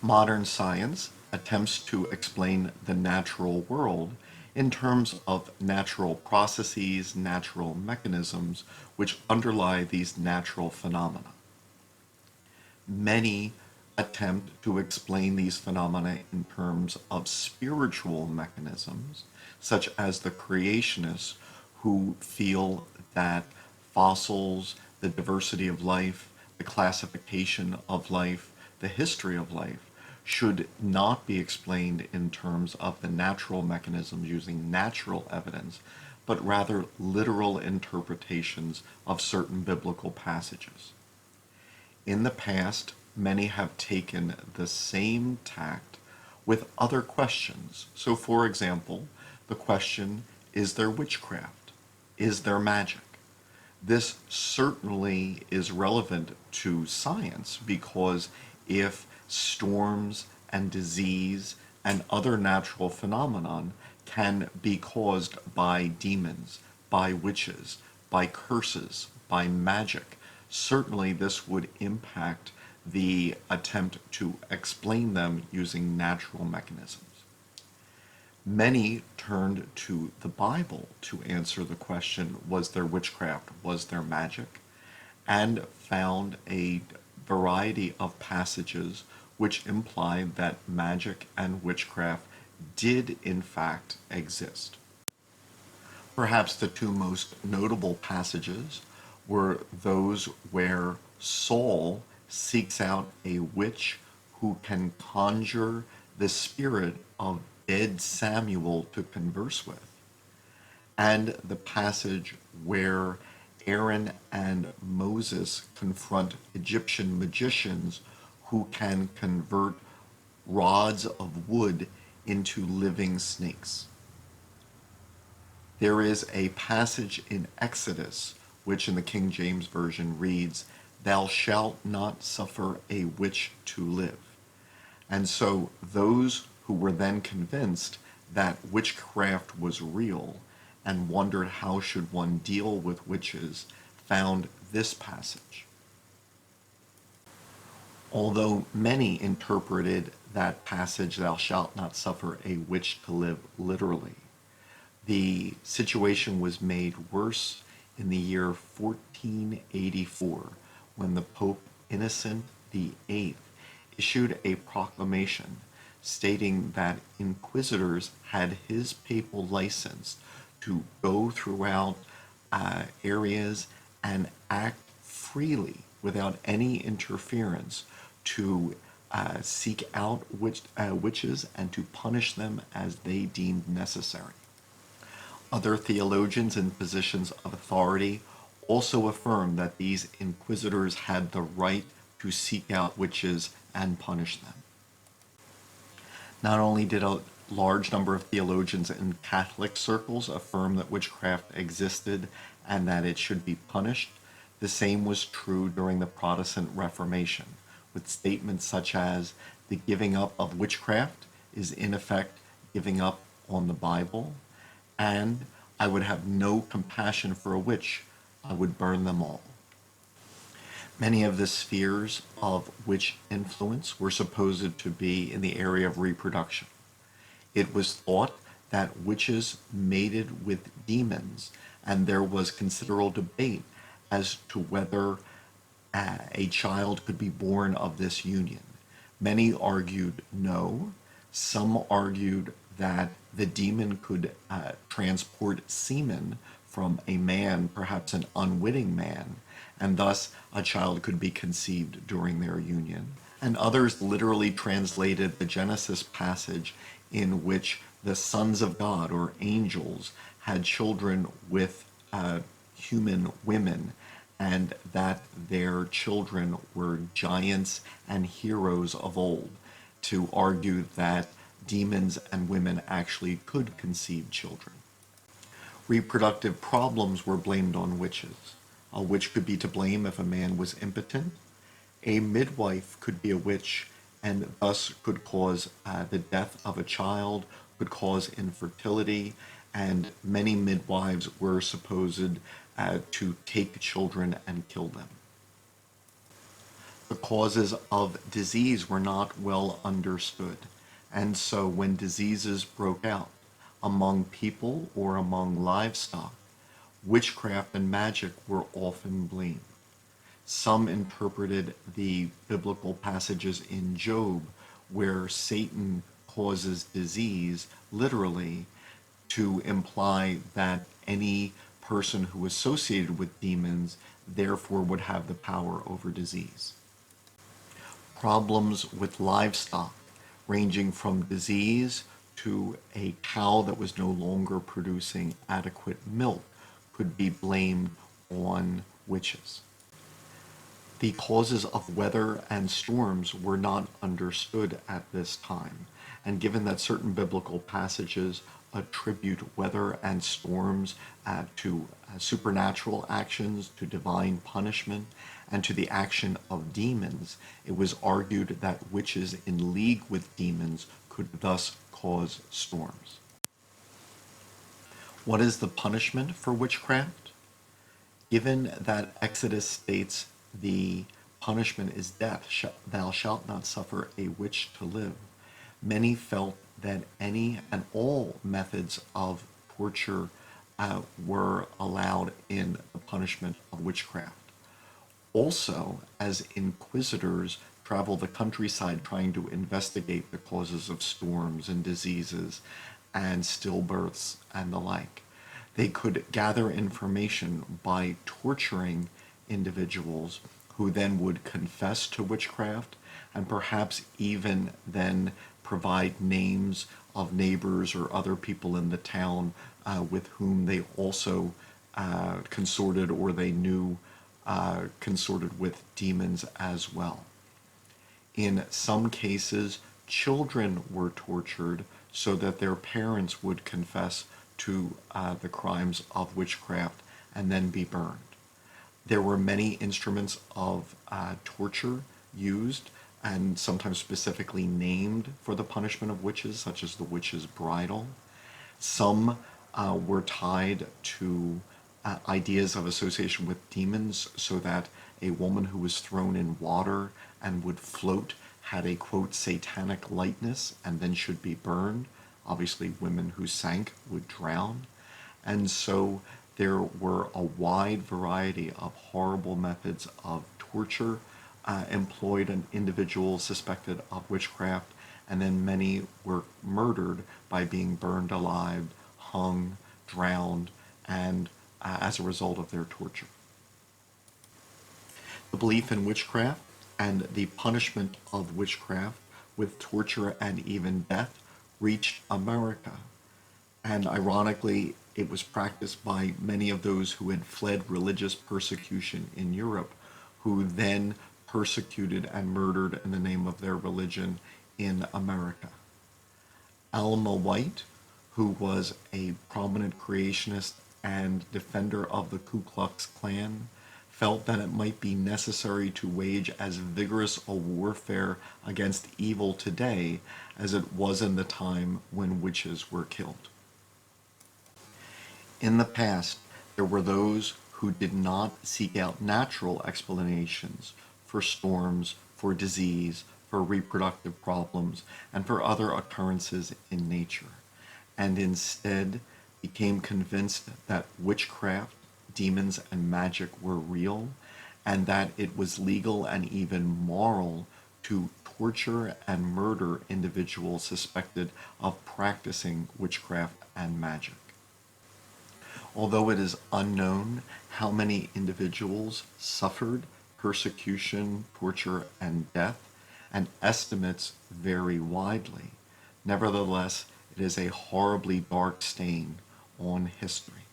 Modern science attempts to explain the natural world in terms of natural processes, natural mechanisms which underlie these natural phenomena. Many attempt to explain these phenomena in terms of spiritual mechanisms, such as the creationists who feel that fossils, the diversity of life, the classification of life, the history of life should not be explained in terms of the natural mechanisms using natural evidence, but rather literal interpretations of certain biblical passages. In the past, many have taken the same tact with other questions. So, for example, the question, is there witchcraft? Is there magic? This certainly is relevant to science because if storms and disease and other natural phenomenon can be caused by demons, by witches, by curses, by magic, certainly this would impact the attempt to explain them using natural mechanisms. Many turned to the Bible to answer the question, was there witchcraft, was there magic, and found a variety of passages which implied that magic and witchcraft did in fact exist. Perhaps the two most notable passages were those where Saul seeks out a witch who can conjure the spirit of dead Samuel to converse with, and the passage where Aaron and Moses confront Egyptian magicians who can convert rods of wood into living snakes. There is a passage in Exodus which in the King James Version reads, "Thou shalt not suffer a witch to live." And so those who were then convinced that witchcraft was real and wondered how should one deal with witches found this passage. Although many interpreted that passage, "Thou shalt not suffer a witch to live," literally, the situation was made worse in the year 1484 when the Pope Innocent VIII issued a proclamation stating that inquisitors had his papal license to go throughout areas and act freely without any interference to seek out witches and to punish them as they deemed necessary. Other theologians in positions of authority also affirmed that these inquisitors had the right to seek out witches and punish them. Not only did a large number of theologians in Catholic circles affirm that witchcraft existed and that it should be punished, the same was true during the Protestant Reformation, with statements such as, "The giving up of witchcraft is in effect giving up on the Bible," and "I would have no compassion for a witch, I would burn them all." Many of the spheres of witch influence were supposed to be in the area of reproduction. It was thought that witches mated with demons, and there was considerable debate as to whether a child could be born of this union. Many argued no. Some argued that the demon could transport semen from a man, perhaps an unwitting man, and thus a child could be conceived during their union. And others literally translated the Genesis passage in which the sons of God or angels had children with human women, and that their children were giants and heroes of old, to argue that demons and women actually could conceive children. Reproductive problems were blamed on witches. A witch could be to blame if a man was impotent. A midwife could be a witch and thus could cause the death of a child, could cause infertility, and many midwives were supposed to take children and kill them. The causes of disease were not well understood. And so when diseases broke out among people or among livestock, witchcraft and magic were often blamed. Some interpreted the biblical passages in Job where Satan causes disease literally to imply that any person who associated with demons therefore would have the power over disease. Problems with livestock, ranging from disease to a cow that was no longer producing adequate milk, could be blamed on witches. The causes of weather and storms were not understood at this time, and given that certain biblical passages attribute weather and storms to supernatural actions, to divine punishment, and to the action of demons, it was argued that witches in league with demons could thus cause storms. What is the punishment for witchcraft? Given that Exodus states the punishment is death, thou shalt not suffer a witch to live, many felt that any and all methods of torture were allowed in the punishment of witchcraft. Also, as inquisitors travel the countryside trying to investigate the causes of storms and diseases and stillbirths and the like, they could gather information by torturing individuals who then would confess to witchcraft and perhaps even then provide names of neighbors or other people in the town with whom they also consorted or they knew consorted with demons as well. In some cases, children were tortured so that their parents would confess to the crimes of witchcraft and then be burned. There were many instruments of torture used and sometimes specifically named for the punishment of witches, such as the witch's bridle. Some were tied to ideas of association with demons, so that a woman who was thrown in water and would float had a, quote, satanic lightness and then should be burned. Obviously, women who sank would drown. And so there were a wide variety of horrible methods of torture employed on individuals suspected of witchcraft, and then many were murdered by being burned alive, hung, drowned, and as a result of their torture. The belief in witchcraft and the punishment of witchcraft with torture and even death reached America. And ironically, it was practiced by many of those who had fled religious persecution in Europe, who then persecuted and murdered in the name of their religion in America. Alma White, who was a prominent creationist and defender of the Ku Klux Klan, felt that it might be necessary to wage as vigorous a warfare against evil today as it was in the time when witches were killed. In the past, there were those who did not seek out natural explanations for storms, for disease, for reproductive problems, and for other occurrences in nature, and instead became convinced that witchcraft, demons, and magic were real, and that it was legal and even moral to torture and murder individuals suspected of practicing witchcraft and magic. Although it is unknown how many individuals suffered persecution, torture, and death, and estimates vary widely, nevertheless, it is a horribly dark stain on history.